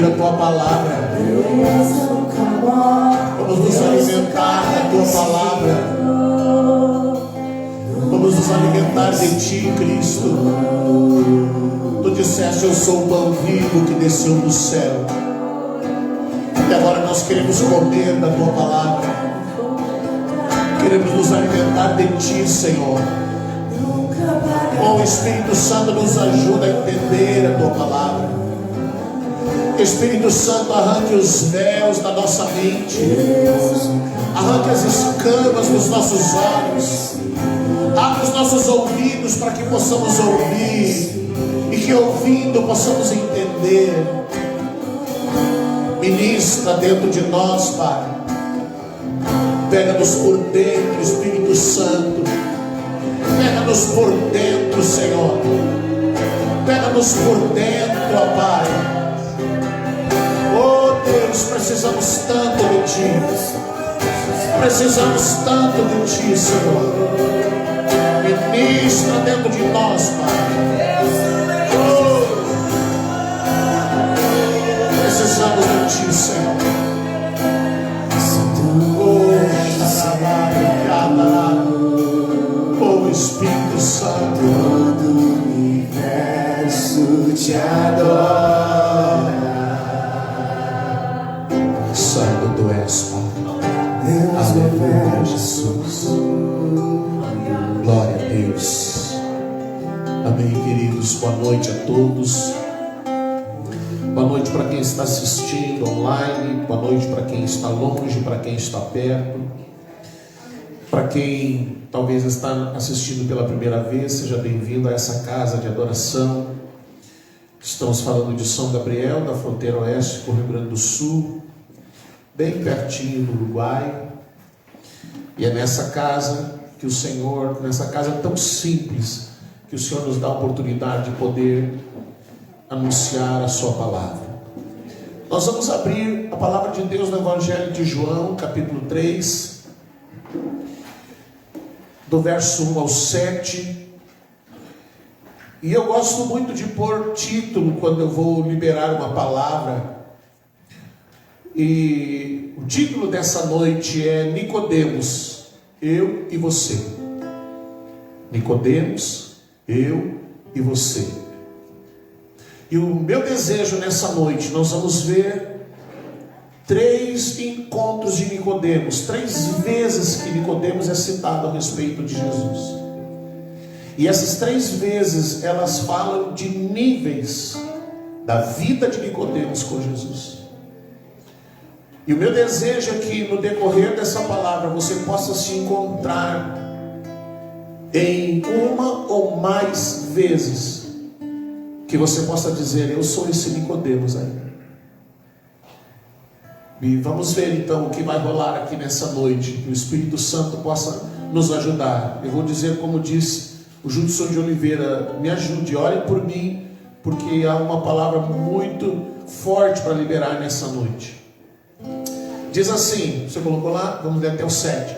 ouvir a tua palavra. Vamos nos alimentar da tua palavra. Vamos nos alimentar de ti, Cristo. Tu disseste: eu sou o pão vivo que desceu do céu. E agora nós queremos comer da tua palavra. Queremos nos alimentar de ti, Senhor. O Espírito Santo nos ajuda a entender a tua palavra. Espírito Santo, arranque os véus da nossa mente, arranque as escamas dos nossos olhos, abre os nossos ouvidos para que possamos ouvir, e que ouvindo possamos entender. Ministra dentro de nós, Pai. Pega-nos por dentro, Espírito Santo. Pega-nos por dentro, Senhor. Pega-nos por dentro, ó Pai. Oh Deus, precisamos tanto de Ti. Precisamos tanto de Ti, Senhor. Ministra dentro de nós, Pai. Oh, precisamos de Ti, Senhor. Oh, Espírito Santo, todo o universo te adora. Santo tu és, Pai. Aleluia, Jesus. Glória a Deus. Amém, queridos. Boa noite a todos. Boa noite para quem está assistindo online. Boa noite para quem está longe, para quem está perto. Para quem talvez está assistindo pela primeira vez, seja bem-vindo a essa casa de adoração. Estamos falando de São Gabriel, da fronteira oeste com o Rio Grande do Sul, bem pertinho do Uruguai. E é nessa casa que o Senhor, nessa casa tão simples, que o Senhor nos dá a oportunidade de poder anunciar a sua palavra. Nós vamos abrir a palavra de Deus no Evangelho de João, capítulo 3, do verso 1 ao 7. E eu gosto muito de pôr título quando eu vou liberar uma palavra. E o título dessa noite é Nicodemos, eu e você. Nicodemos, eu e você. E o meu desejo nessa noite, nós vamos ver 3 encontros de Nicodemos, 3 vezes que Nicodemos é citado a respeito de Jesus. E essas 3 vezes elas falam de níveis da vida de Nicodemos com Jesus. E o meu desejo é que no decorrer dessa palavra você possa se encontrar em uma ou mais vezes, que você possa dizer: eu sou esse Nicodemos aí. E vamos ver então o que vai rolar aqui nessa noite, que o Espírito Santo possa nos ajudar. Eu vou dizer como disse o Judson de Oliveira: me ajude, ore por mim, porque há uma palavra muito forte para liberar nessa noite. Diz assim, você colocou lá? Vamos ler até o 7.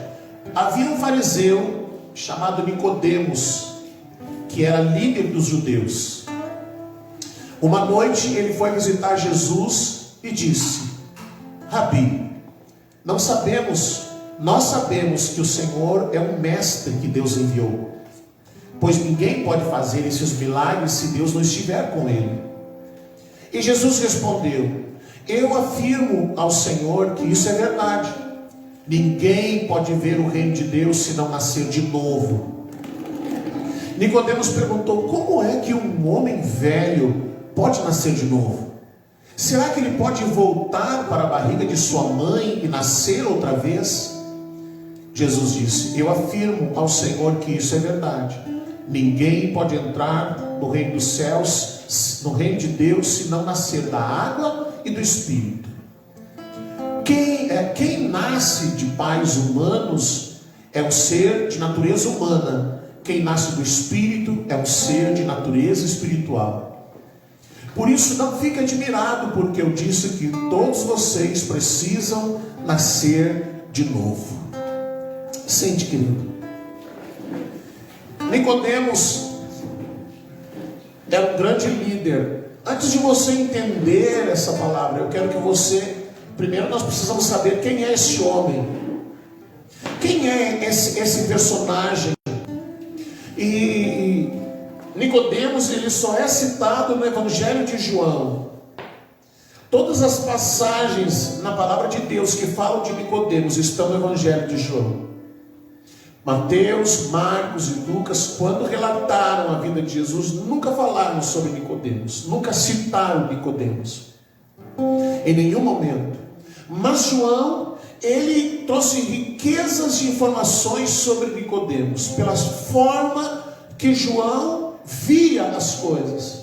Havia um fariseu chamado Nicodemos, que era líder dos judeus. Uma noite ele foi visitar Jesus e disse: Rabi, nós sabemos que o Senhor é um mestre que Deus enviou, pois ninguém pode fazer esses milagres se Deus não estiver com ele. E Jesus respondeu: eu afirmo ao Senhor que isso é verdade. Ninguém pode ver o reino de Deus se não nascer de novo. Nicodemos perguntou: como é que um homem velho pode nascer de novo? Será que ele pode voltar para a barriga de sua mãe e nascer outra vez? Jesus disse: eu afirmo ao Senhor que isso é verdade. Ninguém pode entrar no reino dos céus, no reino de Deus, se não nascer da água e do Espírito. Quem nasce de pais humanos é um ser de natureza humana. Quem nasce do Espírito é um ser de natureza espiritual. Por isso não fique admirado, porque eu disse que todos vocês precisam nascer de novo. Sente, querido. Nicodemos é um grande líder Antes de você entender essa palavra, eu quero que você, primeiro nós precisamos saber quem é esse homem, quem é esse personagem. E Nicodemos, ele só é citado no Evangelho de João. Todas as passagens na palavra de Deus que falam de Nicodemos estão no Evangelho de João. Mateus, Marcos e Lucas, quando relataram a vida de Jesus, nunca falaram sobre Nicodemos, nunca citaram Nicodemos, em nenhum momento. Mas João, ele trouxe riquezas de informações sobre Nicodemos, pela forma que João via as coisas,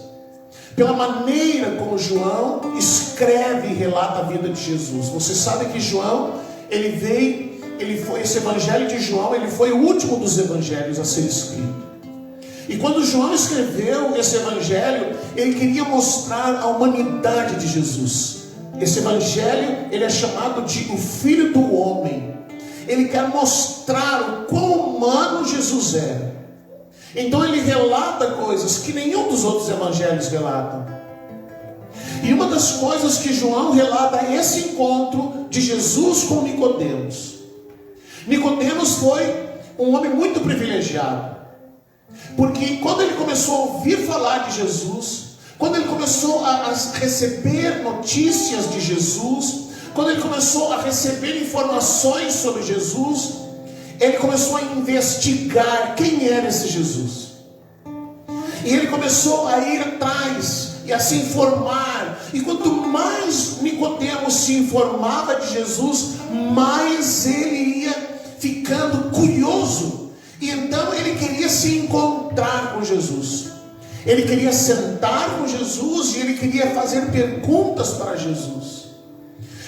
pela maneira como João escreve e relata a vida de Jesus. Você sabe que João, esse evangelho de João, ele foi o último dos evangelhos a ser escrito. E quando João escreveu esse evangelho, ele queria mostrar a humanidade de Jesus. Esse evangelho, ele é chamado de o Filho do Homem. Ele quer mostrar o quão humano Jesus era. Então ele relata coisas que nenhum dos outros evangelhos relatam. E uma das coisas que João relata é esse encontro de Jesus com Nicodemos. Nicodemos foi um homem muito privilegiado, porque quando ele começou a ouvir falar de Jesus, quando ele começou a receber notícias de Jesus, quando ele começou a receber informações sobre Jesus, ele começou a investigar quem era esse Jesus. E ele começou a ir atrás e a se informar. E quanto mais Nicodemos se informava de Jesus, mais ele ia ficando curioso. E então ele queria se encontrar com Jesus. Ele queria sentar com Jesus e ele queria fazer perguntas para Jesus.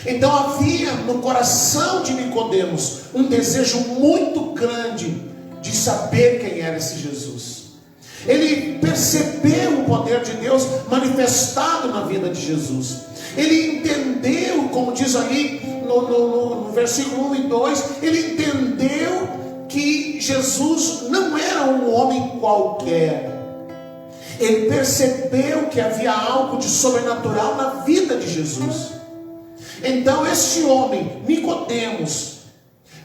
Então havia no coração de Nicodemos um desejo muito grande de saber quem era esse Jesus. Ele percebeu o poder de Deus manifestado na vida de Jesus. Ele entendeu, como diz ali no versículo 1 e 2, ele entendeu que Jesus não era um homem qualquer. Ele percebeu que havia algo de sobrenatural na vida de Jesus. Então este homem, Nicodemos,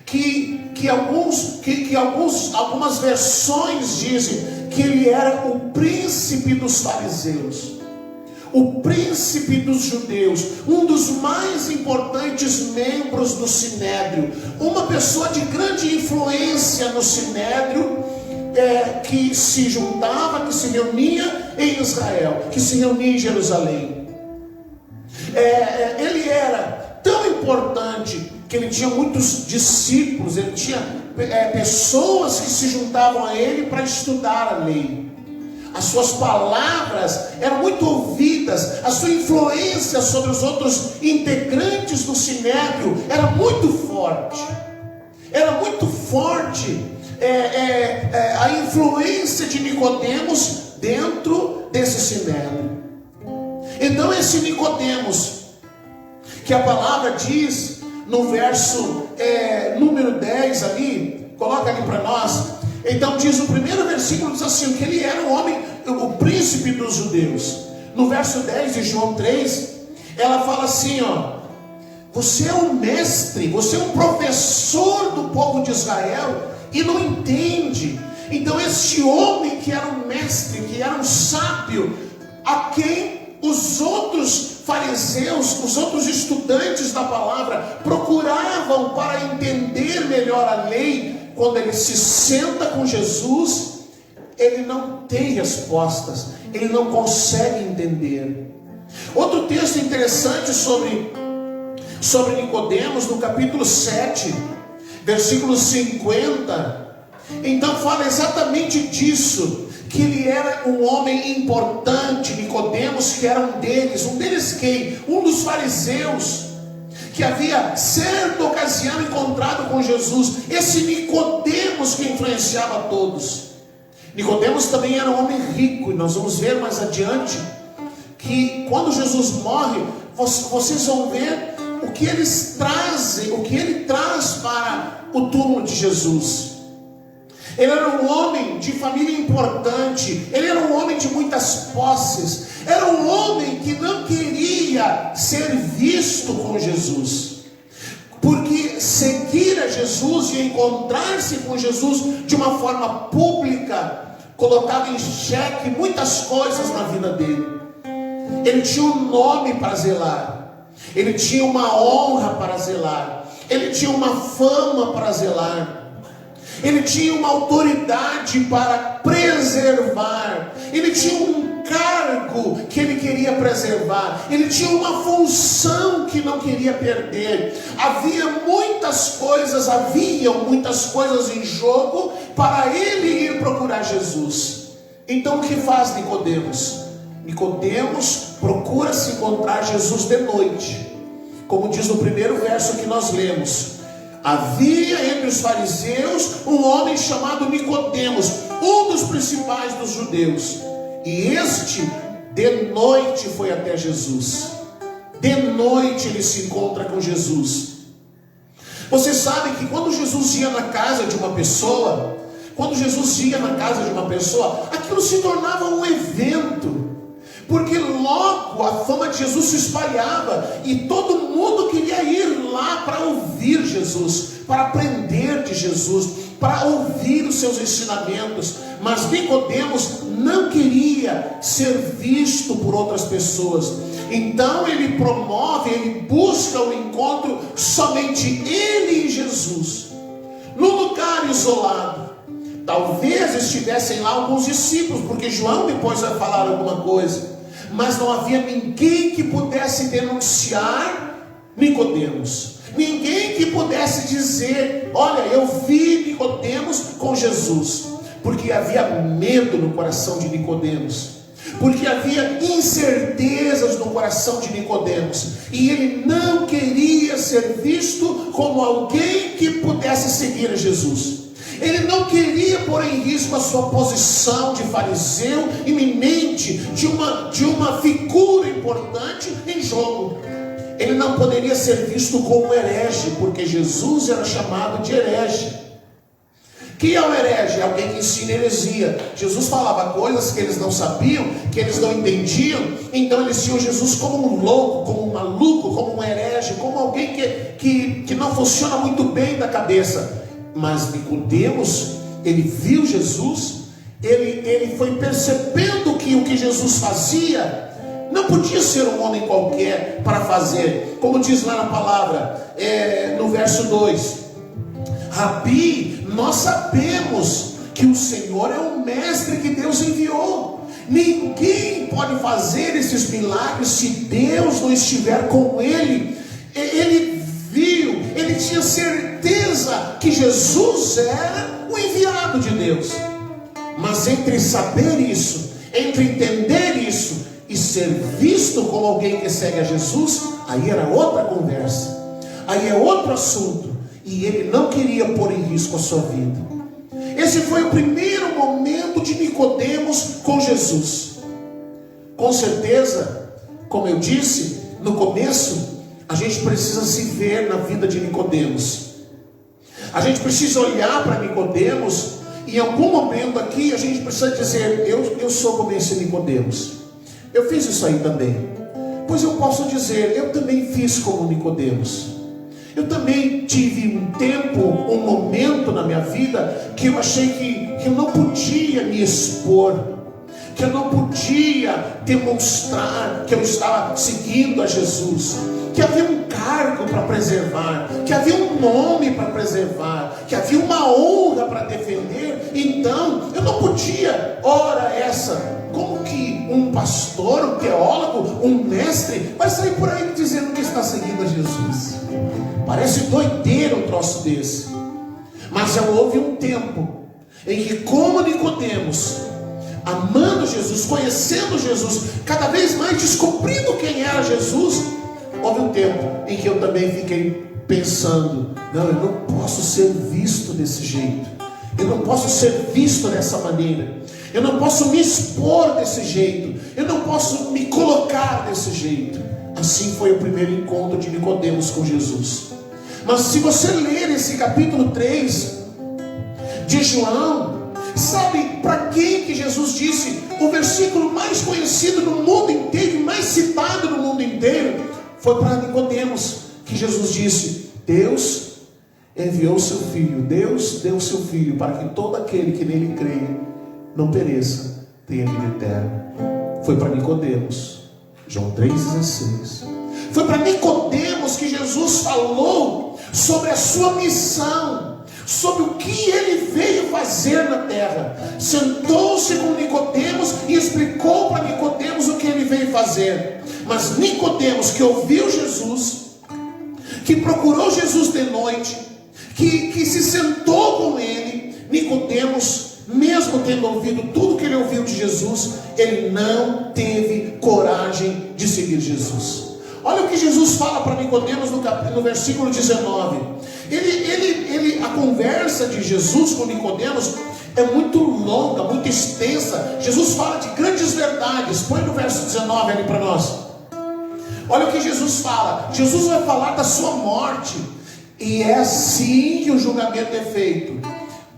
que algumas versões dizem que ele era o príncipe dos fariseus, o príncipe dos judeus, um dos mais importantes membros do Sinédrio, uma pessoa de grande influência no Sinédrio, que se juntava, que se reunia em Israel, que se reunia em Jerusalém. Ele era tão importante que ele tinha muitos discípulos, ele tinha pessoas que se juntavam a ele para estudar a lei. As suas palavras eram muito ouvidas, a sua influência sobre os outros integrantes do Sinédrio era muito forte. Era muito forte a influência de Nicodemos dentro desse Sinédrio. Então esse Nicodemos, que a palavra diz no verso número 10 ali, coloca ali para nós. Então diz, o primeiro versículo diz assim, que ele era um homem, o príncipe dos judeus. No verso 10 de João 3, ela fala assim, você é um mestre, você é um professor do povo de Israel e não entende. Então este homem que era um mestre, que era um sábio, a quem os outros fariseus, os outros estudantes da palavra procuravam para entender melhor a lei, quando ele se senta com Jesus, ele não tem respostas, ele não consegue entender. Outro texto interessante sobre Nicodemos, no capítulo 7, versículo 50, então fala exatamente disso, que ele era um homem importante, Nicodemos, que era um deles quem? Um dos fariseus, que havia certa ocasião encontrado com Jesus. Esse Nicodemos que influenciava todos. Nicodemos também era um homem rico, e nós vamos ver mais adiante que quando Jesus morre, vocês vão ver o que eles trazem, o que ele traz para o túmulo de Jesus. Ele era um homem de família importante, ele era um homem homem de muitas posses, era um homem que não queria ser visto com Jesus, porque seguir a Jesus e encontrar-se com Jesus de uma forma pública colocava em xeque muitas coisas na vida dele. Ele tinha um nome para zelar, ele tinha uma honra para zelar, ele tinha uma fama para zelar, ele tinha uma autoridade para preservar, ele tinha um cargo que ele queria preservar, ele tinha uma função que não queria perder. Haviam muitas coisas em jogo para ele ir procurar Jesus. Então o que faz Nicodemos? Nicodemos procura se encontrar Jesus de noite, como diz no primeiro verso que nós lemos. Havia entre os fariseus um homem chamado Nicodemos, um dos principais dos judeus, e este de noite foi até Jesus. De noite ele se encontra com Jesus. Você sabe que quando Jesus ia na casa de uma pessoa, aquilo se tornava um evento, porque logo a fama de Jesus se espalhava e todo mundo queria ir lá para ouvir Jesus, para aprender de Jesus, para ouvir os seus ensinamentos. Mas Nicodemos não queria ser visto por outras pessoas. Então ele busca o encontro somente ele e Jesus, num lugar isolado. Talvez estivessem lá alguns discípulos, porque João depois vai falar alguma coisa, mas não havia ninguém que pudesse denunciar Nicodemos, ninguém que pudesse dizer: olha, eu vi Nicodemos com Jesus, porque havia medo no coração de Nicodemos, porque havia incertezas no coração de Nicodemos, e ele não queria ser visto como alguém que pudesse seguir a Jesus. Ele não queria pôr em risco a sua posição de fariseu iminente, de uma figura importante em jogo. Ele não poderia ser visto como herege, porque Jesus era chamado de herege. Quem é o herege? É alguém que ensina heresia. Jesus falava coisas que eles não sabiam, que eles não entendiam, então eles tinham Jesus como um louco, como um maluco, como um herege, como alguém que não funciona muito bem da cabeça. Mas Nicodemos, ele viu Jesus, ele foi percebendo que o que Jesus fazia não podia ser um homem qualquer para fazer, como diz lá na palavra, no verso 2: Rabi, nós sabemos que o Senhor é o mestre que Deus enviou. Ninguém pode fazer esses milagres se Deus não estiver com ele. Ele viu, ele tinha certeza que Jesus era o enviado de Deus. Mas entre saber isso, entre entender isso e ser visto como alguém que segue a Jesus, aí era outra conversa, aí é outro assunto, e ele não queria pôr em risco a sua vida. Esse foi o primeiro momento de Nicodemos com Jesus. Com certeza, como eu disse no começo, a gente precisa se ver na vida de Nicodemos. A gente precisa olhar para Nicodemos, e em algum momento aqui a gente precisa dizer: eu sou como esse Nicodemos. Eu fiz isso aí também. Pois eu posso dizer, eu também fiz como Nicodemos. Eu também tive um tempo, um momento na minha vida que eu achei que eu não podia me expor, que eu não podia demonstrar que eu estava seguindo a Jesus, que havia um cargo para preservar, que havia um nome para preservar, que havia uma honra para defender. Então eu não podia, ora essa, como que um pastor, um teólogo, um mestre vai sair por aí dizendo que está seguindo a Jesus? Parece doideira um troço desse. Mas já houve um tempo em que, como Nicodemos, amando Jesus, conhecendo Jesus, cada vez mais descobrindo quem era Jesus, houve um tempo em que eu também fiquei pensando: não, eu não posso ser visto desse jeito, eu não posso ser visto dessa maneira, eu não posso me expor desse jeito, eu não posso me colocar desse jeito. Assim foi o primeiro encontro de Nicodemos com Jesus. Mas se você ler esse capítulo 3 de João, Sabe para quem que Jesus disse? O versículo mais conhecido no mundo inteiro e mais citado no mundo inteiro foi para Nicodemos, que Jesus disse: Deus enviou seu Filho, Deus deu seu Filho para que todo aquele que nele creia não pereça, tenha vida eterna. Foi para Nicodemos, João 3,16. Foi para Nicodemos que Jesus falou sobre a sua missão, sobre o que ele veio fazer na terra. Sentou-se com Nicodemos e explicou para Nicodemos o que ele veio fazer. Mas Nicodemos, que ouviu Jesus, que procurou Jesus de noite, que se sentou com ele, Nicodemos, mesmo tendo ouvido tudo que ele ouviu de Jesus, ele não teve coragem de seguir Jesus. Olha o que Jesus fala para Nicodemos no versículo 19. A conversa de Jesus com Nicodemos é muito longa, muito extensa. Jesus fala de grandes verdades. Põe no verso 19 ali para nós. Olha o que Jesus fala. Jesus vai falar da sua morte. E é assim que o julgamento é feito.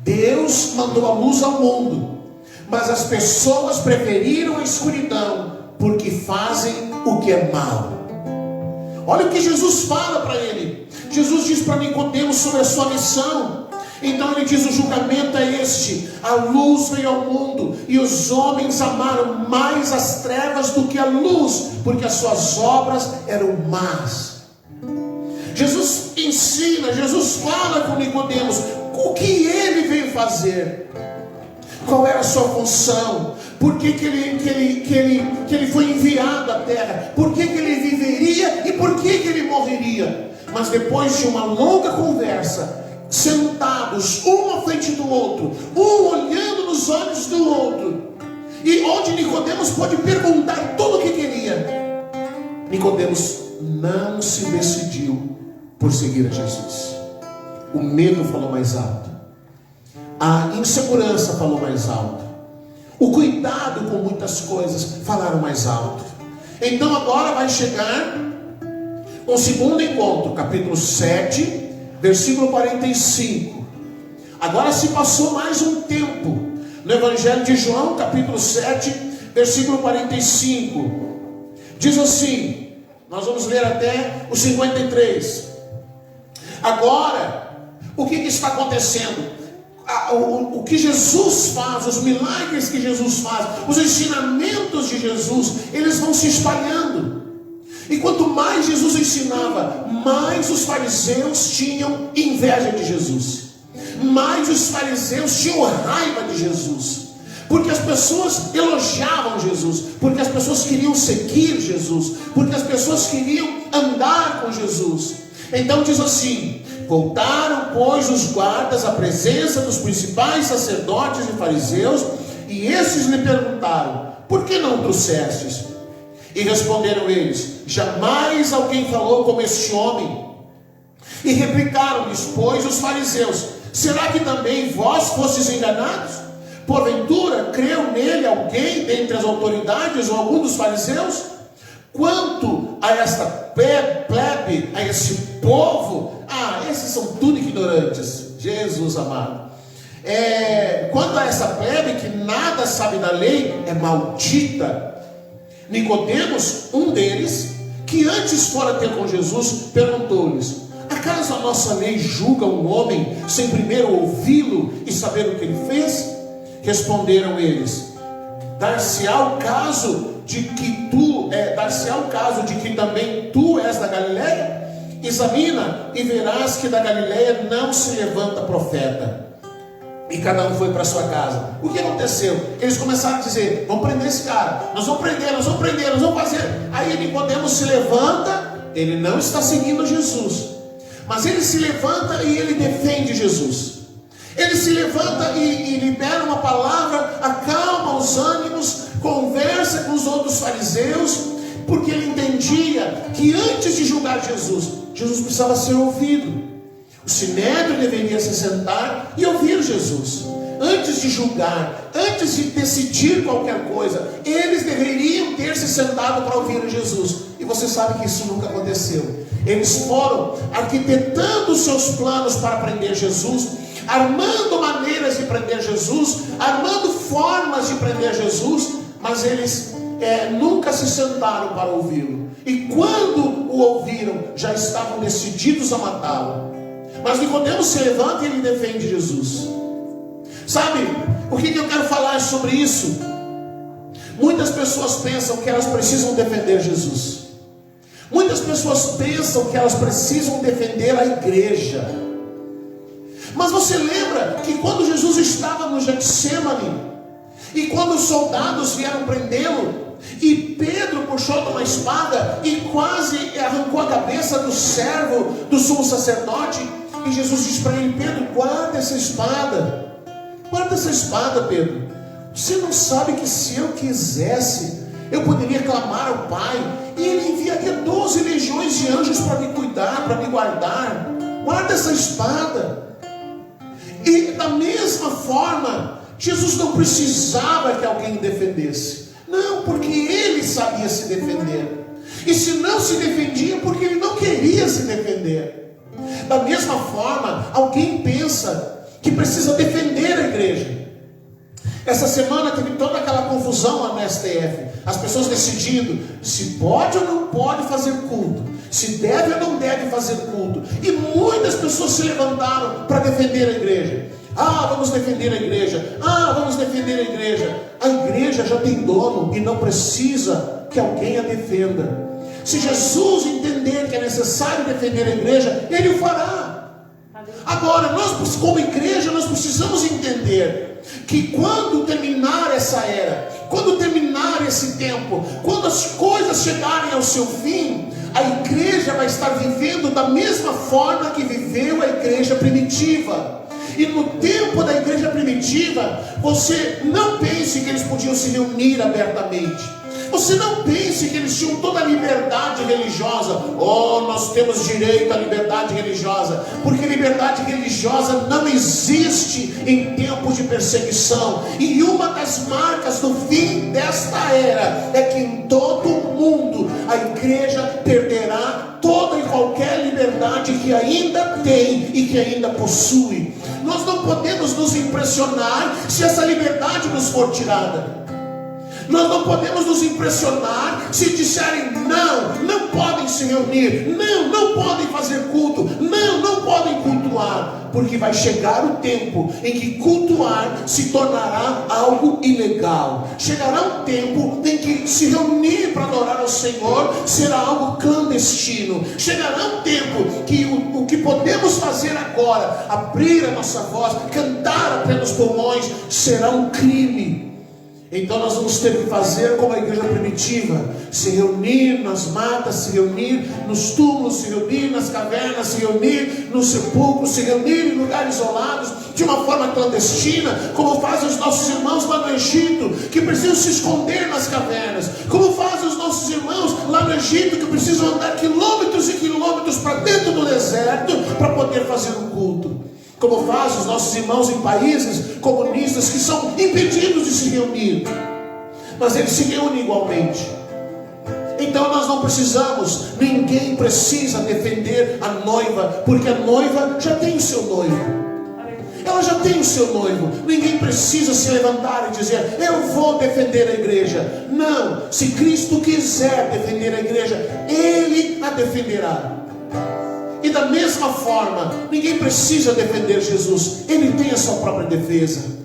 Deus mandou a luz ao mundo, mas as pessoas preferiram a escuridão, porque fazem o que é mal. Olha o que Jesus fala para ele. Jesus diz para Nicodemos sobre a sua missão. Então ele diz: o julgamento é este: a luz veio ao mundo, e os homens amaram mais as trevas do que a luz, porque as suas obras eram más. Jesus ensina, Jesus fala com Nicodemos o que ele veio fazer, qual era a sua função, por que ele foi enviado à terra, por que ele viveria e por que ele morreria. Mas depois de uma longa conversa, sentados um à frente do outro, um olhando nos olhos do outro, e onde Nicodemos pode perguntar tudo o que queria, Nicodemos não se decidiu por seguir a Jesus. O medo falou mais alto, a insegurança falou mais alto, o cuidado com muitas coisas falaram mais alto. Então agora vai chegar um segundo encontro, capítulo 7, versículo 45. Agora se passou mais um tempo. No Evangelho de João, capítulo 7, versículo 45, diz assim, nós vamos ler até o 53. Agora, o que está acontecendo? O que Jesus faz, os milagres que Jesus faz, os ensinamentos de Jesus, eles vão se espalhando. E quanto mais Jesus ensinava, mais os fariseus tinham inveja de Jesus, mais os fariseus tinham raiva de Jesus, porque as pessoas elogiavam Jesus, porque as pessoas queriam seguir Jesus, porque as pessoas queriam andar com Jesus. Então diz assim: voltaram, pois, os guardas à presença dos principais sacerdotes e fariseus, e esses lhe perguntaram: por que não trouxestes? E responderam eles: jamais alguém falou como este homem. E replicaram-lhes, pois, os fariseus: será que também vós fostes enganados? Porventura creu nele alguém dentre as autoridades ou algum dos fariseus? Quanto a esta plebe, a esse povo, esses são tudo ignorantes, Jesus amado. Quanto a essa plebe que nada sabe da lei, é maldita. Nicodemos, um deles, que antes fora ter com Jesus, perguntou-lhes: acaso a nossa lei julga um homem sem primeiro ouvi-lo e saber o que ele fez? Responderam eles: dar-se-á o caso de que também tu és da Galileia? Examina e verás que da Galileia não se levanta profeta. E cada um foi para sua casa. O que aconteceu? Eles começaram a dizer: vamos prender esse cara, nós vamos prender, nós vamos fazer. Aí Nicodemos se levanta, ele não está seguindo Jesus, mas ele se levanta e ele defende Jesus. Ele se levanta e libera uma palavra, acalma os ânimos, conversa com os outros fariseus, porque ele entendia que antes de julgar Jesus precisava ser ouvido. O sinédrio deveria se sentar e ouvir Jesus. Antes de julgar, antes de decidir qualquer coisa, eles deveriam ter se sentado para ouvir Jesus. E você sabe que isso nunca aconteceu. Eles foram arquitetando os seus planos para prender Jesus, armando maneiras de prender Jesus, armando formas de prender Jesus, mas eles nunca se sentaram para ouvi-lo. E quando o ouviram, já estavam decididos a matá-lo. Mas Nicodemo se levanta e ele defende Jesus. Sabe, o que eu quero falar sobre isso? Muitas pessoas pensam que elas precisam defender Jesus. Muitas pessoas pensam que elas precisam defender a igreja. Mas você lembra que quando Jesus estava no Getsêmani, e quando os soldados vieram prendê-lo, e Pedro puxou uma espada e quase arrancou a cabeça do servo do sumo sacerdote, e Jesus disse para ele: Pedro, guarda essa espada. Guarda essa espada, Pedro. Você não sabe que se eu quisesse, eu poderia clamar ao Pai, e Ele enviaria 12 legiões de anjos para me cuidar, para me guardar. Guarda essa espada. E da mesma forma, Jesus não precisava que alguém o defendesse. Não, porque Ele sabia se defender. E se não se defendia, porque Ele não queria se defender. Da mesma forma, alguém pensa que precisa defender a igreja. Essa semana teve toda aquela confusão lá no STF, as pessoas decidindo se pode ou não pode fazer culto, se deve ou não deve fazer culto, e muitas pessoas se levantaram para defender a igreja. Vamos defender a igreja, vamos defender a igreja. A igreja já tem dono e não precisa que alguém a defenda. Se Jesus entender que é necessário defender a igreja, Ele o fará. Agora, nós como igreja, nós precisamos entender que quando terminar essa era, quando terminar esse tempo, quando as coisas chegarem ao seu fim, a igreja vai estar vivendo da mesma forma que viveu a igreja primitiva. E no tempo da igreja primitiva, você não pense que eles podiam se reunir abertamente. Você não pense que eles tinham toda a liberdade religiosa. Nós temos direito à liberdade religiosa, porque liberdade religiosa não existe em tempos de perseguição. E uma das marcas do fim desta era é que em todo o mundo a igreja perderá toda e qualquer liberdade que ainda tem e que ainda possui. Nós não podemos nos impressionar se essa liberdade nos for tirada. Nós não podemos nos impressionar se disserem não podem se reunir, não podem fazer culto, não podem cultuar, porque vai chegar o tempo em que cultuar se tornará algo ilegal. Chegará um tempo em que se reunir para adorar ao Senhor será algo clandestino. Chegará um tempo que o que podemos fazer agora, abrir a nossa voz, cantar a plenos pulmões, será um crime. Então nós vamos ter que fazer como a igreja primitiva: se reunir nas matas, se reunir nos túmulos, se reunir nas cavernas, se reunir nos sepulcros, se reunir em lugares isolados, de uma forma clandestina, como fazem os nossos irmãos lá no Egito, que precisam se esconder nas cavernas, como fazem os nossos irmãos lá no Egito, que precisam andar quilômetros e quilômetros para dentro do deserto para poder fazer um culto, como fazem os nossos irmãos em países comunistas que são impedidos de se reunir, mas eles se reúnem igualmente. Então nós não precisamos, ninguém precisa defender a noiva, porque a noiva já tem o seu noivo. Ela já tem o seu noivo. Ninguém precisa se levantar e dizer: eu vou defender a igreja. Não, se Cristo quiser defender a igreja, Ele a defenderá. E da mesma forma, ninguém precisa defender Jesus, Ele tem a sua própria defesa.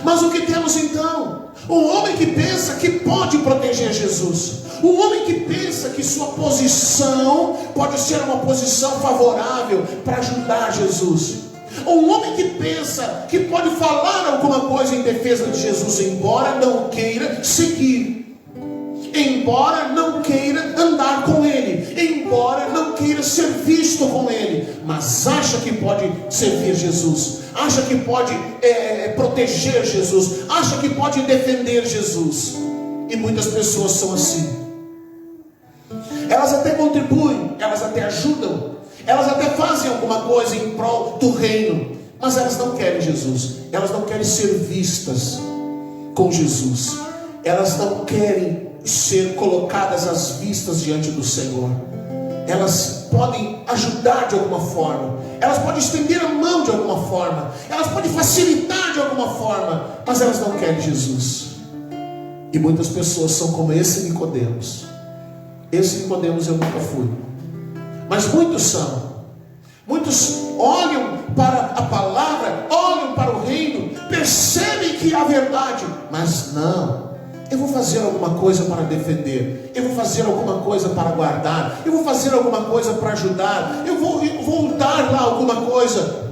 Mas o que temos então? Um homem que pensa que pode proteger Jesus, um homem que pensa que sua posição pode ser uma posição favorável para ajudar Jesus, um homem que pensa que pode falar alguma coisa em defesa de Jesus, embora não queira seguir, embora não queira andar com Ele, embora não queira ser visto com Ele, mas acha que pode servir Jesus, acha que pode proteger Jesus, acha que pode defender Jesus. E muitas pessoas são assim. Elas até contribuem, elas até ajudam, elas até fazem alguma coisa em prol do reino, mas elas não querem Jesus, elas não querem ser vistas com Jesus, elas não querem ser colocadas às vistas diante do Senhor. elas podem ajudar de alguma forma, elas podem estender a mão de alguma forma, elas podem facilitar de alguma forma, mas elas não querem Jesus. E muitas pessoas são como esse Nicodemos. Esse Nicodemos eu nunca fui, mas muitos são. Muitos olham para a palavra, olham para o reino, percebem que há verdade, mas não, eu vou fazer alguma coisa para defender, eu vou fazer alguma coisa para guardar, eu vou fazer alguma coisa para ajudar, eu vou dar lá alguma coisa.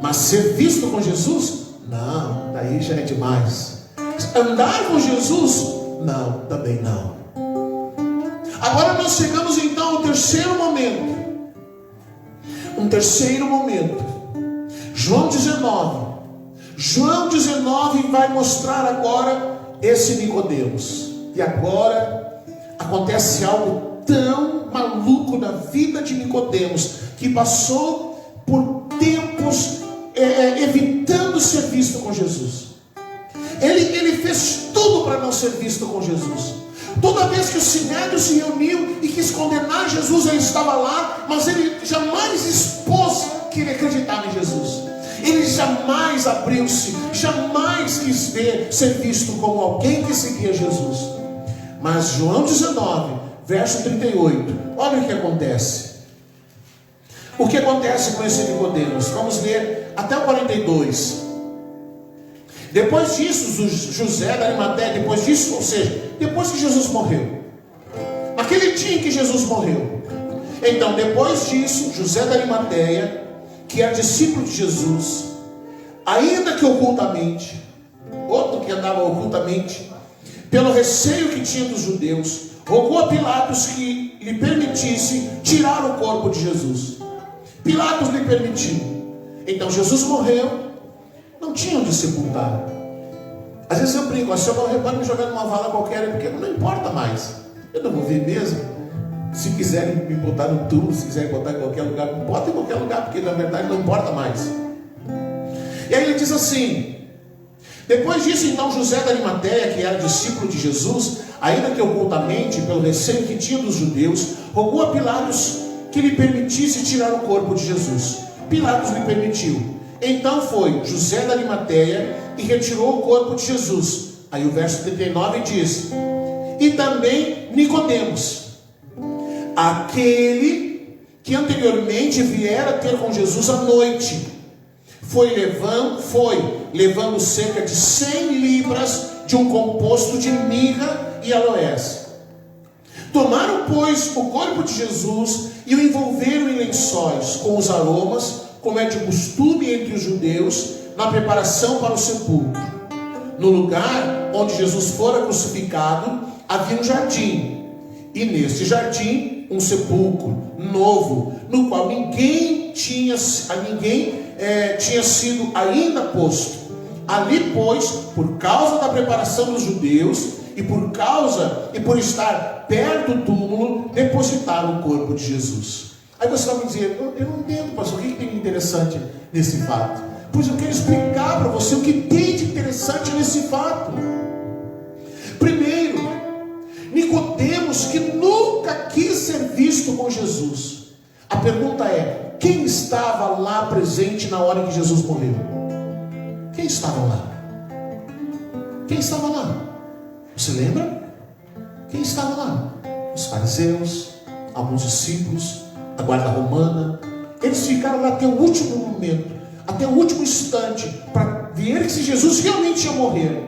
Mas ser visto com Jesus? Não, daí já é demais. Andar com Jesus? Não, também não. Agora nós chegamos então ao terceiro momento. Um terceiro momento. João 19 vai mostrar agora esse Nicodemos. E agora acontece algo tão maluco na vida de Nicodemos, que passou por tempos evitando ser visto com Jesus. Ele fez tudo para não ser visto com Jesus. Toda vez que o Sinédrio se reuniu e quis condenar Jesus, ele estava lá, mas ele jamais expôs que ele acreditava em Jesus. Ele jamais abriu-se, jamais quis ser visto como alguém que seguia Jesus. Mas João 19, verso 38, olha o que acontece. O que acontece com esse Nicodemos? Vamos ler até o 42. Depois disso, José da Arimateia, depois disso, ou seja, depois que Jesus morreu, naquele dia em que Jesus morreu, então depois disso, José da Arimateia, que era discípulo de Jesus, ainda que ocultamente, outro que andava ocultamente, pelo receio que tinha dos judeus, rogou a Pilatos que lhe permitisse tirar o corpo de Jesus. Pilatos lhe permitiu. Então Jesus morreu, não tinha onde sepultar. Às vezes eu brinco, se eu morrer, pode me jogar numa vala qualquer, porque não importa mais, eu não vou ver mesmo. Se quiserem me botar no túmulo, se quiserem botar em qualquer lugar, bota em qualquer lugar, porque na verdade não importa mais. E aí ele diz assim: depois disso, então, José da Arimateia, que era discípulo de Jesus, ainda que ocultamente, pelo receio que tinha dos judeus, rogou a Pilatos que lhe permitisse tirar o corpo de Jesus. Pilatos lhe permitiu. Então foi José da Arimateia e retirou o corpo de Jesus. Aí o verso 39 diz: e também Nicodemos, aquele que anteriormente viera ter com Jesus à noite, foi levando cerca de 100 libras de um composto de mirra e aloés. Tomaram, pois, o corpo de Jesus e o envolveram em lençóis com os aromas, como é de costume entre os judeus, na preparação para o sepulcro. No lugar onde Jesus fora crucificado, havia um jardim, e neste jardim um sepulcro novo, no qual ninguém tinha sido ainda posto. Ali, pois, por causa da preparação dos judeus, e por estar perto do túmulo, depositaram o corpo de Jesus. Aí você vai me dizer: eu não entendo, pastor, o que tem de interessante nesse fato? Pois eu quero explicar para você o que tem de interessante nesse fato. Primeiro, Nicodemos, que nunca quis ser visto com Jesus. A pergunta é: quem estava lá presente na hora que Jesus morreu? Quem estava lá? Quem estava lá? Você lembra? Quem estava lá? Os fariseus, alguns discípulos, a guarda romana. Eles ficaram lá até o último momento, até o último instante, para ver se Jesus realmente ia morrer.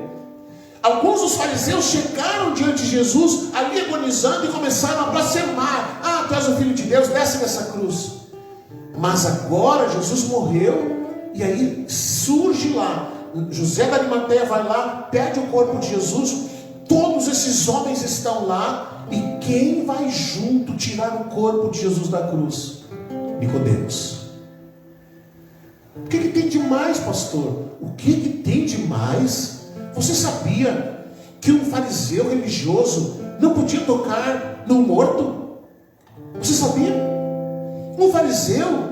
Alguns dos fariseus chegaram diante de Jesus, ali agonizando, e começaram a blasfemar: ah, tu és o Filho de Deus, desce dessa cruz. Mas agora Jesus morreu, e aí surge lá, José da Arimateia vai lá, pede o corpo de Jesus, todos esses homens estão lá, e quem vai junto tirar o corpo de Jesus da cruz? Nicodemos. O que tem de mais, pastor? O que tem de mais? Você sabia que um fariseu religioso não podia tocar no morto? Você sabia? Um fariseu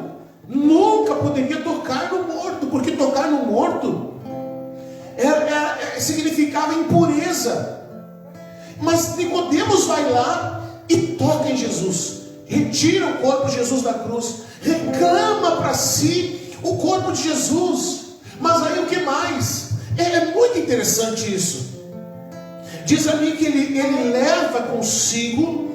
nunca poderia tocar no morto, porque tocar no morto significava impureza. Mas Nicodemos vai lá e toca em Jesus. retira o corpo de Jesus da cruz, reclama para si o corpo de Jesus. Mas aí o que mais? É muito interessante isso. Diz ali que ele leva consigo,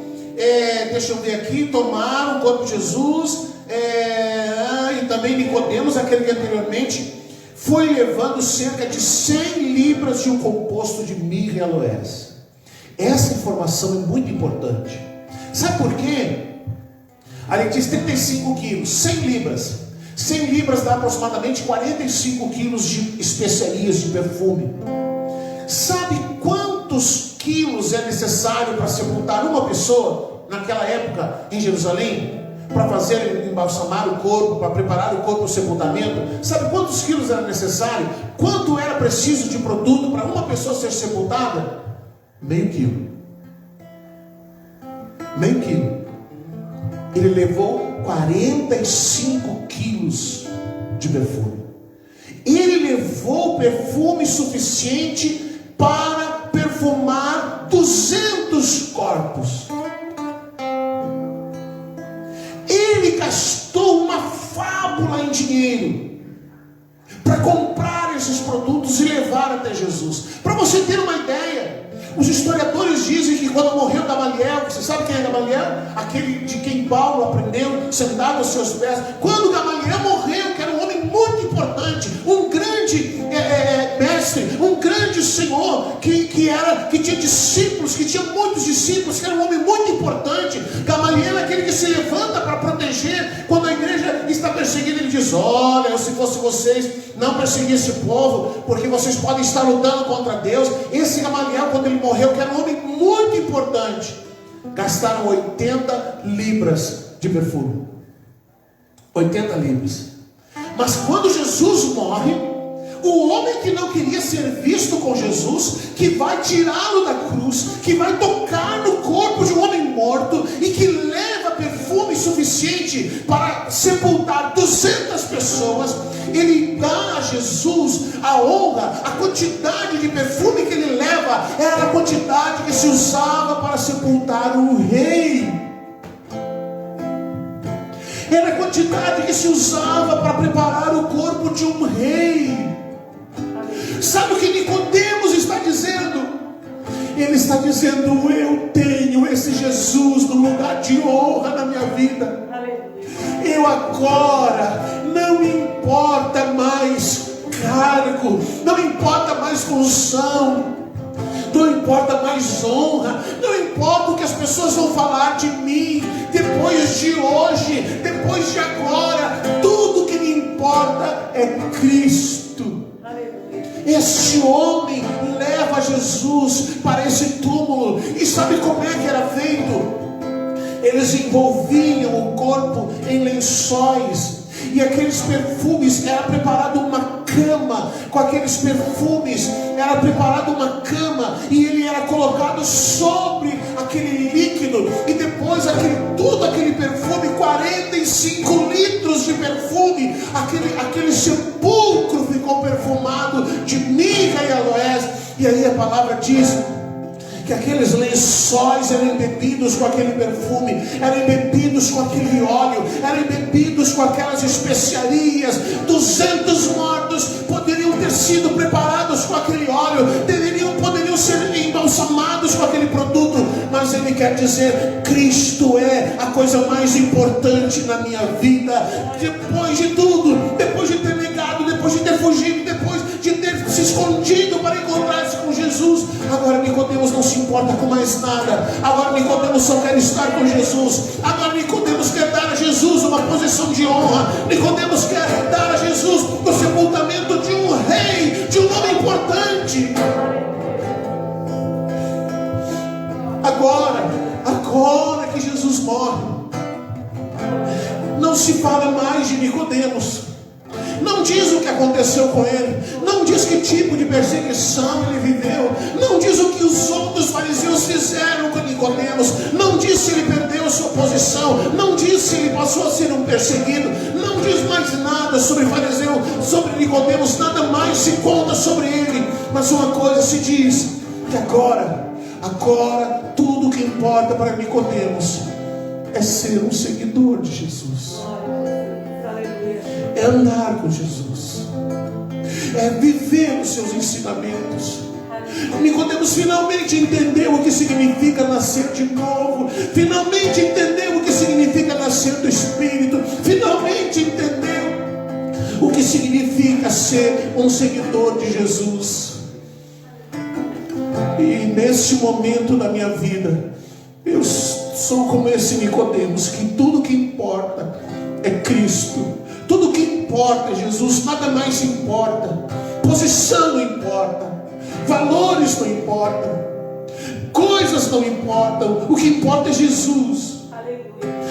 deixa eu ver aqui, tomaram o corpo de Jesus, e também Nicodemos, aquele que anteriormente foi levando cerca de 100 libras de um composto de mirra e aloés. Essa informação é muito importante. Sabe por quê? Ali diz 35 quilos, 100 libras. 100 libras dá aproximadamente 45 quilos de especiarias, de perfume. Sabe quantos quilos é necessário para sepultar uma pessoa naquela época em Jerusalém? Para fazer embalsamar o corpo, para preparar o corpo para o sepultamento. Sabe quantos quilos era necessário? Quanto era preciso de produto para uma pessoa ser sepultada? Meio quilo. Meio quilo. Ele levou 45 quilos de perfume. Ele levou perfume suficiente para perfumar 200 corpos. Ele gastou uma fábula em dinheiro para comprar esses produtos e levar até Jesus. Para você ter uma ideia, os historiadores dizem que quando morreu Gamaliel, você sabe quem é Gamaliel? Aquele de quem Paulo aprendeu, sentado aos seus pés. Quando Gamaliel morreu, que era um homem muito importante, um grande mestre, um grande senhor, que tinha discípulos, que tinha muitos discípulos, que era um homem muito importante. Gamaliel é aquele que se levanta para proteger quando a igreja está perseguida. Ele diz: olha, se fosse vocês, não perseguir esse povo, porque vocês podem estar lutando contra Deus. Esse Gamaliel, quando ele morreu, que era um homem muito importante, gastaram 80 libras de perfume. 80 libras. Mas quando Jesus morre, o homem que não queria ser visto com Jesus, que vai tirá-lo da cruz, que vai tocar no corpo de um homem morto, e que leva perfume suficiente para sepultar 200 pessoas, ele dá a Jesus a honra. A quantidade de perfume que ele leva era a quantidade que se usava para sepultar um rei. Era a quantidade que se usava para preparar o corpo de um rei. Sabe o que Nicodemos está dizendo? Ele está dizendo: eu tenho esse Jesus no lugar de honra na minha vida. Eu agora, não me importa mais cargo, não importa mais função, não importa mais honra, não importa o que as pessoas vão falar de mim depois de hoje, depois de agora. Tudo que me importa é Cristo. Este homem leva Jesus para esse túmulo. E sabe como é que era feito? Eles envolviam o corpo em lençóis, e aqueles perfumes, era preparado uma cama. Com aqueles perfumes era preparada uma cama, e ele era colocado sobre aquele líquido, e depois todo aquele perfume, 45 litros de perfume, aquele sepulcro ficou perfumado de mirra e aloés. E aí a palavra diz que aqueles lençóis eram embebidos com aquele perfume, eram embebidos com aquele óleo, eram embebidos com aquelas especiarias. 200 mortos poderiam ter sido preparados com aquele óleo, poderiam ser embalsamados com aquele produto. Mas ele quer dizer: Cristo é a coisa mais importante na minha vida. Depois de tudo, depois de ter negado, depois de ter fugido, depois de ter se escondido para encontrar-se com Jesus, agora Nicodemos não se importa com mais nada. Agora Nicodemos só quer estar com Jesus. Agora Nicodemos quer dar a Jesus uma posição de honra. Nicodemos quer dar a Jesus o sepultamento de um rei, de um homem importante. Agora que Jesus morre, não se fala mais de Nicodemos. Não diz o que aconteceu com ele, não diz que tipo de perseguição ele viveu, não diz o que os outros fariseus fizeram com Nicodemos, não diz se ele perdeu a sua posição, não diz se ele passou a ser um perseguido, não diz mais nada sobre fariseu, sobre Nicodemos, nada mais se conta sobre ele. Mas uma coisa se diz, que agora tudo que importa para Nicodemos é ser um seguidor de Jesus, é andar com Jesus, é viver os seus ensinamentos. Nicodemos finalmente entendeu o que significa nascer de novo, finalmente entendeu o que significa nascer do Espírito, finalmente entendeu o que significa ser um seguidor de Jesus. E neste momento da minha vida, eu sou como esse Nicodemos, que tudo que importa é Cristo, tudo que importa é Jesus, nada mais importa, posição não importa, valores não importam, coisas não importam, o que importa é Jesus.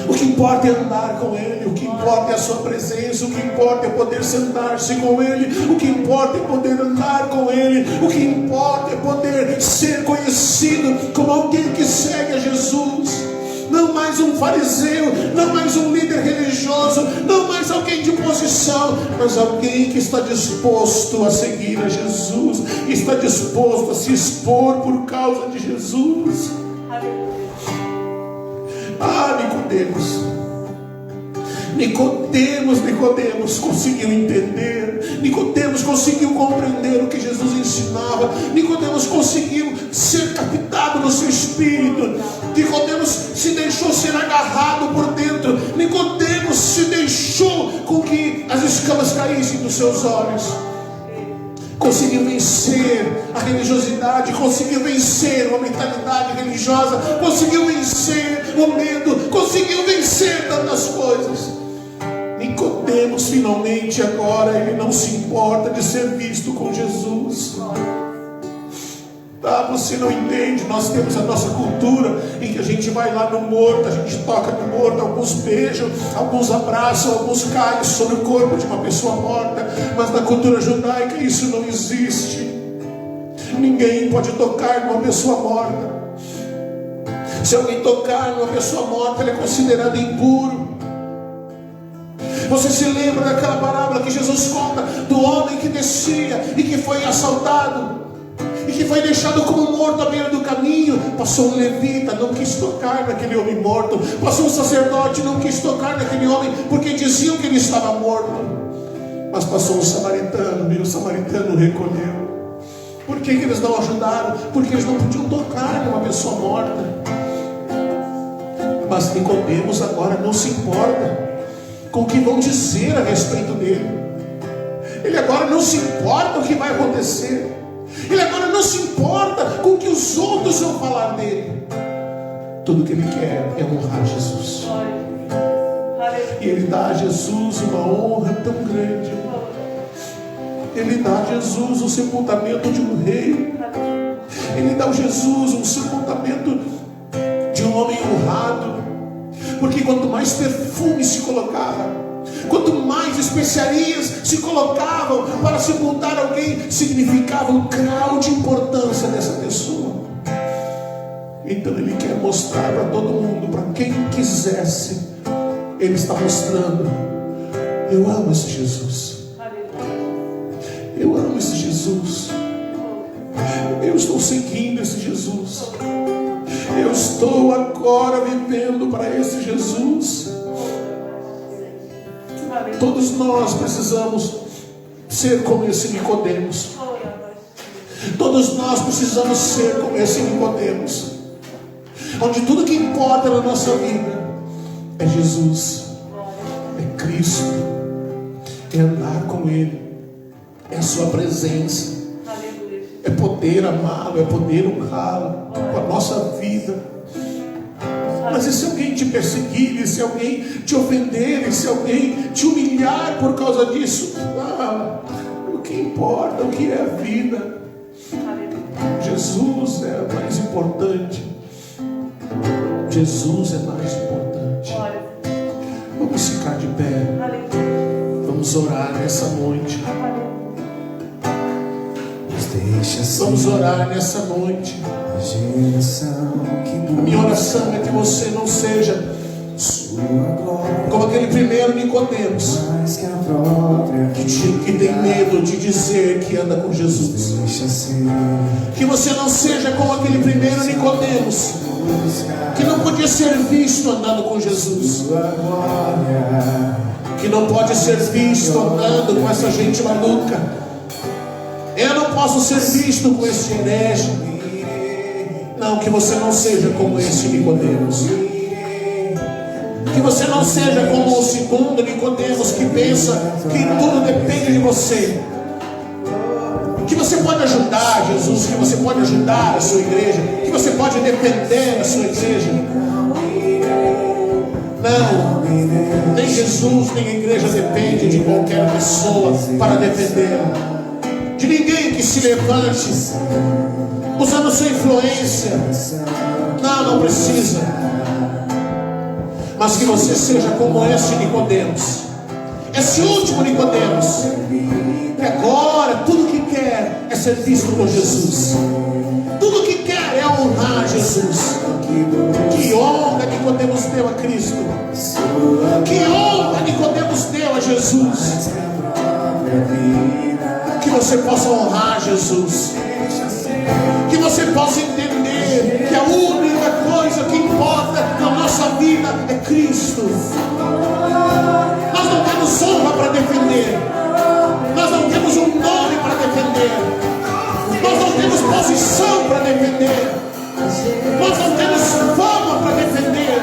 O que importa é andar com Ele, o que importa é a sua presença, o que importa é poder sentar-se com Ele, o que importa é poder andar com Ele, o que importa é poder ser conhecido como alguém que segue a Jesus. Não mais um fariseu, não mais um líder religioso, não mais alguém de posição, mas alguém que está disposto a seguir a Jesus, está disposto a se expor por causa de Jesus. Ah, Nicodemos conseguiu entender, Nicodemos conseguiu compreender o que Jesus ensinava, Nicodemos conseguiu ser captado no seu espírito, Nicodemos se deixou ser agarrado por dentro, Nicodemos se deixou com que as escamas caíssem dos seus olhos. Conseguiu vencer a religiosidade, conseguiu vencer uma mentalidade religiosa, conseguiu vencer o medo, conseguiu vencer tantas coisas. Nicodemos finalmente agora ele não se importa de ser visto com Jesus. Você não entende, nós temos a nossa cultura em que a gente vai lá no morto, a gente toca no morto, alguns beijam, alguns abraçam, alguns caem sobre o corpo de uma pessoa morta, mas na cultura judaica isso não existe. Ninguém pode tocar numa pessoa morta. Se alguém tocar numa pessoa morta, ele é considerado impuro. Você se lembra daquela parábola que Jesus conta do homem que descia e que foi assaltado e que foi deixado como morto à beira do caminho? Passou um levita, não quis tocar naquele homem morto. Passou um sacerdote, não quis tocar naquele homem, porque diziam que ele estava morto. Mas passou um samaritano, e o samaritano recolheu. Por que eles não ajudaram? Porque eles não podiam tocar numa pessoa morta. Mas Nicodemos agora não se importa com o que vão dizer a respeito dele. Ele agora não se importa com o que vai acontecer. Ele agora não se importa com o que os outros vão falar dele. Tudo que ele quer é honrar Jesus. E ele dá a Jesus uma honra tão grande. Ele dá a Jesus o sepultamento de um rei. Ele dá a Jesus um sepultamento de um homem honrado. Porque quanto mais perfume se colocava, quanto mais especiarias se colocavam para sepultar alguém, significava o grau de importância dessa pessoa. Então ele quer mostrar para todo mundo, para quem quisesse, ele está mostrando: eu amo esse Jesus, eu amo esse Jesus, eu estou seguindo esse Jesus, eu estou agora vivendo para esse Jesus. Todos nós precisamos ser como esse Nicodemos. Todos nós precisamos ser como esse Nicodemos, onde tudo que importa na nossa vida é Jesus, é Cristo, é andar com Ele, é a sua presença, é poder amá-lo, é poder honrá-lo com a nossa vida. Mas e se alguém te perseguir, e se alguém te ofender, e se alguém te humilhar por causa disso? O que importa, o que é a vida? Jesus é mais importante. Jesus é mais importante. Vamos ficar de pé. Vamos orar nessa noite. Vamos orar nessa noite. A minha oração é que você não seja como aquele primeiro Nicodemos que tem medo de dizer que anda com Jesus. Que você não seja como aquele primeiro Nicodemos que não podia ser visto andando com Jesus, que não pode ser visto andando com essa gente maluca. Eu não posso ser visto com esse herege. Não, que você não seja como esse Nicodemos. Que você não seja como o segundo Nicodemos, que pensa que tudo depende de você. Que você pode ajudar Jesus, que você pode ajudar a sua igreja, que você pode defender a sua igreja. Não, nem Jesus, nem a igreja depende de qualquer pessoa para defendê-la. De ninguém que se levante usando sua influência. Não precisa. Mas que você seja como esse Nicodemos, esse último Nicodemos, que agora tudo que quer é ser visto por Jesus. Tudo que quer é honrar Jesus. Que honra Nicodemos deu a Cristo. Que honra Nicodemos deu a Jesus. Que você possa honrar Jesus. Que você possa entender que a única coisa que importa na nossa vida é Cristo. Nós não temos honra para defender. Nós não temos um nome para defender. Nós não temos posição para defender. Nós não temos fama para defender.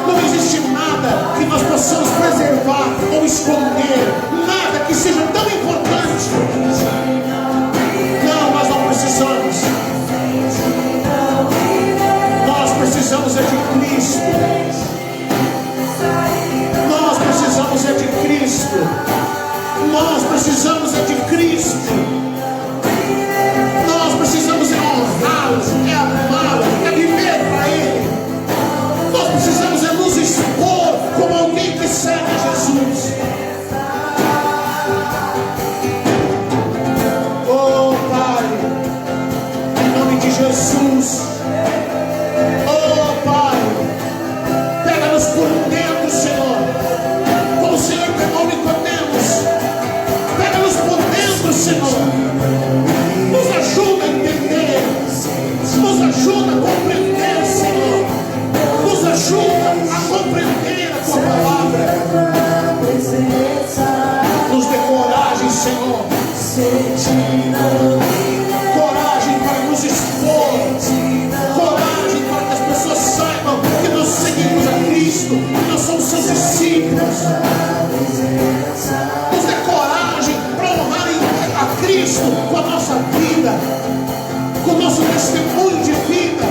Não existe nada que nós possamos preservar ou esconder. Nada que seja tão importante. Não, nós não precisamos. Nós precisamos é de Cristo. Nós precisamos é de Cristo. Nós precisamos é de Cristo. Nós precisamos é honrá-lo, é amá-lo, é viver para Ele. Nós precisamos é nos expor como alguém que segue Jesus. Oh Pai, em nome de Jesus. Oh Pai, pega-nos por dentro, Senhor, como o Senhor pegou Nicodemos. Pega-nos por dentro, Senhor. Nos ajuda a entender. Nos ajuda a compreender, Senhor. Nos ajuda a compreender a Tua palavra. Nos dê coragem, Senhor. Coragem para nos expor. Coragem para que as pessoas saibam que nós seguimos a Cristo, que nós somos seus discípulos. Nos dê coragem para honrar a Cristo com a nossa vida, com o nosso testemunho de vida.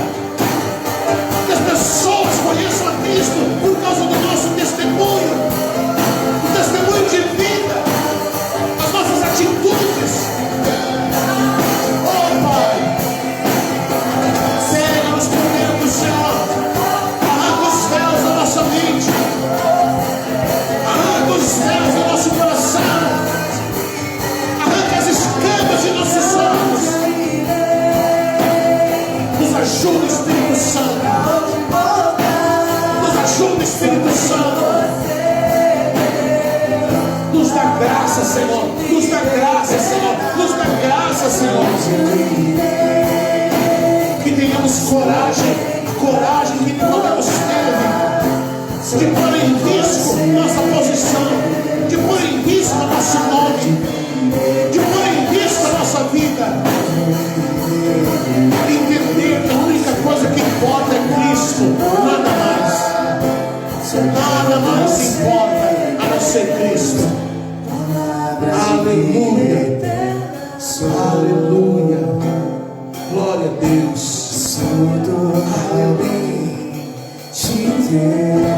Que as pessoas conheçam a Cristo por causa do nosso testemunho, o testemunho de vida, as nossas atitudes. Oh Pai, pega-nos por dentro, Senhor. Arranca os véus da nossa mente, arranca os véus do nosso coração, arranca as escamas de nossos olhos. Nos ajuda, Espírito Santo. Nos ajuda, Espírito Santo. Nos dá graça, Senhor. Nos dá graça, Senhor. Nos dá graça, Senhor. Que tenhamos coragem, a coragem que Nicodemos teve, de pôr em risco nossa posição, de pôr em risco nosso nome, de pôr em risco a nossa vida. Entender que a única coisa que importa é Cristo, nada mais. Nada mais importa a não ser Cristo. Aleluia. Aleluia. Glória a Deus.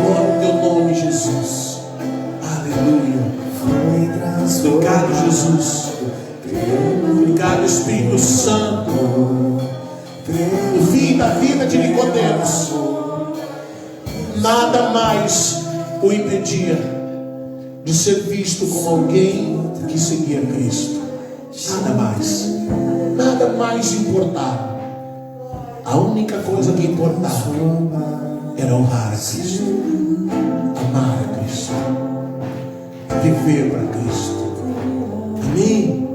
Glória ao teu nome, Jesus. Aleluia. Obrigado, Jesus. Obrigado, Espírito Santo. O fim da vida de Nicodemos, nada mais o impedia de ser visto como alguém que seguia Cristo. Nada mais importava. A única coisa que importava era honrar a Cristo, amar a Cristo, viver para Cristo. Amém?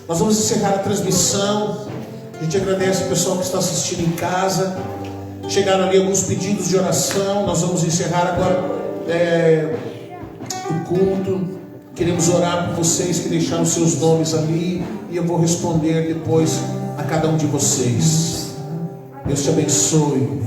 Nós vamos encerrar a transmissão A gente agradece o pessoal que está assistindo em casa. Chegaram ali alguns pedidos de oração. Nós vamos encerrar agora o culto. Queremos orar por vocês que deixaram seus nomes ali, e eu vou responder depois a cada um de vocês. Deus te abençoe.